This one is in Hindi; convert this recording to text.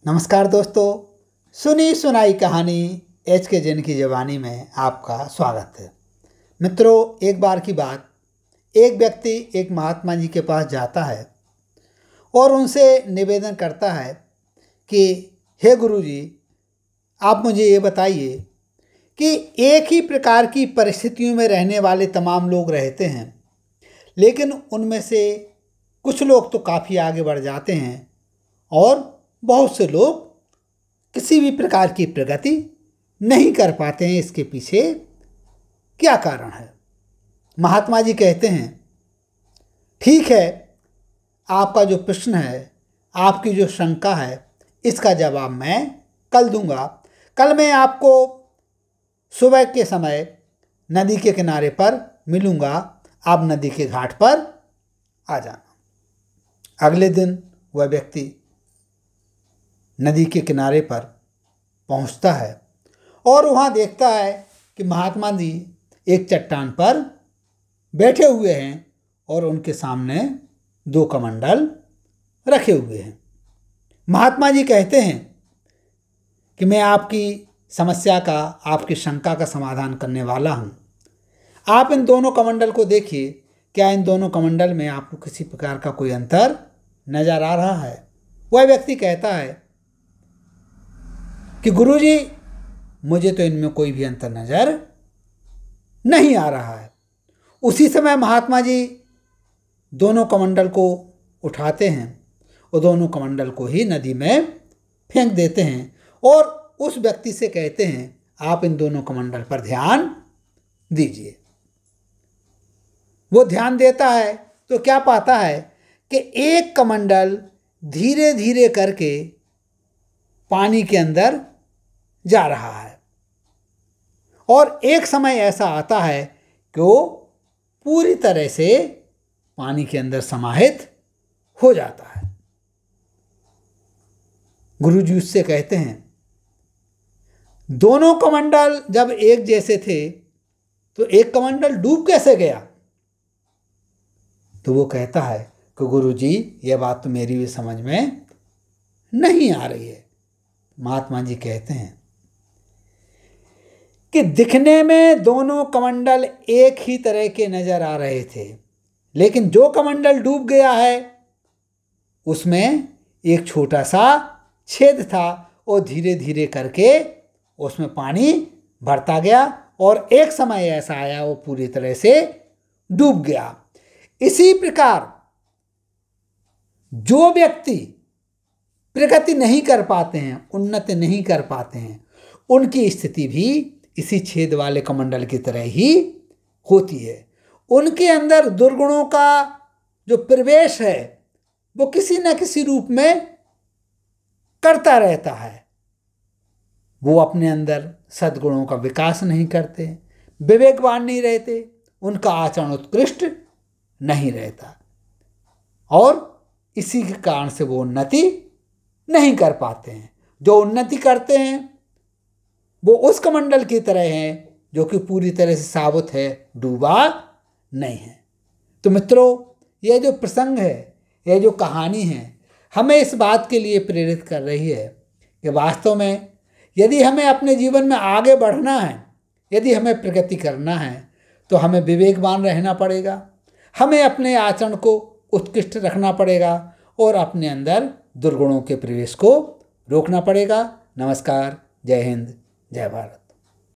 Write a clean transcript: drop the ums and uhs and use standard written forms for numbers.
नमस्कार दोस्तों, सुनी सुनाई कहानी एच के जैन की ज़बानी में आपका स्वागत है। मित्रों, एक बार की बात, एक व्यक्ति एक महात्मा जी के पास जाता है और उनसे निवेदन करता है कि हे गुरु जी, आप मुझे ये बताइए कि एक ही प्रकार की परिस्थितियों में रहने वाले तमाम लोग रहते हैं, लेकिन उनमें से कुछ लोग तो काफ़ी आगे बढ़ जाते हैं और बहुत से लोग किसी भी प्रकार की प्रगति नहीं कर पाते हैं। इसके पीछे क्या कारण है? महात्मा जी कहते हैं, ठीक है, आपका जो प्रश्न है, आपकी जो शंका है, इसका जवाब मैं कल दूंगा। कल मैं आपको सुबह के समय नदी के किनारे पर मिलूंगा, आप नदी के घाट पर आ जाना। अगले दिन वह व्यक्ति नदी के किनारे पर पहुंचता है और वहां देखता है कि महात्मा जी एक चट्टान पर बैठे हुए हैं और उनके सामने 2 कमंडल रखे हुए हैं। महात्मा जी कहते हैं कि मैं आपकी समस्या का, आपकी शंका का समाधान करने वाला हूं। आप इन दोनों कमंडल को देखिए, क्या इन दोनों कमंडल में आपको किसी प्रकार का कोई अंतर नजर आ रहा है? वह व्यक्ति कहता है कि गुरुजी, मुझे तो इनमें कोई भी अंतर नजर नहीं आ रहा है। उसी समय महात्मा जी दोनों कमंडल को उठाते हैं और दोनों कमंडल को ही नदी में फेंक देते हैं और उस व्यक्ति से कहते हैं, आप इन दोनों कमंडल पर ध्यान दीजिए। वो ध्यान देता है तो क्या पाता है कि एक कमंडल धीरे धीरे करके पानी के अंदर जा रहा है और एक समय ऐसा आता है कि वो पूरी तरह से पानी के अंदर समाहित हो जाता है। गुरुजी उससे कहते हैं, दोनों कमंडल जब एक जैसे थे तो एक कमंडल डूब कैसे गया? तो वो कहता है कि गुरुजी, ये बात तो मेरी भी समझ में नहीं आ रही है। महात्मा जी कहते हैं कि दिखने में दोनों कमंडल एक ही तरह के नजर आ रहे थे, लेकिन जो कमंडल डूब गया है उसमें एक छोटा सा छेद था और धीरे धीरे करके उसमें पानी भरता गया और एक समय ऐसा आया वो पूरी तरह से डूब गया। इसी प्रकार जो व्यक्ति प्रगति नहीं कर पाते हैं, उन्नति नहीं कर पाते हैं, उनकी स्थिति भी इसी छेद वाले कमंडल की तरह ही होती है। उनके अंदर दुर्गुणों का जो प्रवेश है वो किसी न किसी रूप में करता रहता है। वो अपने अंदर सद्गुणों का विकास नहीं करते, विवेकवान नहीं रहते, उनका आचरण उत्कृष्ट नहीं रहता और इसी के कारण से वो उन्नति नहीं कर पाते हैं। जो उन्नति करते हैं वो उस कमंडल की तरह हैं जो कि पूरी तरह से साबुत है, डूबा नहीं है। तो मित्रों, यह जो प्रसंग है, यह जो कहानी है, हमें इस बात के लिए प्रेरित कर रही है कि वास्तव में यदि हमें अपने जीवन में आगे बढ़ना है, यदि हमें प्रगति करना है, तो हमें विवेकवान रहना पड़ेगा, हमें अपने आचरण को उत्कृष्ट रखना पड़ेगा और अपने अंदर दुर्गुणों के प्रवेश को रोकना पड़ेगा। नमस्कार, जय हिंद, जय भारत।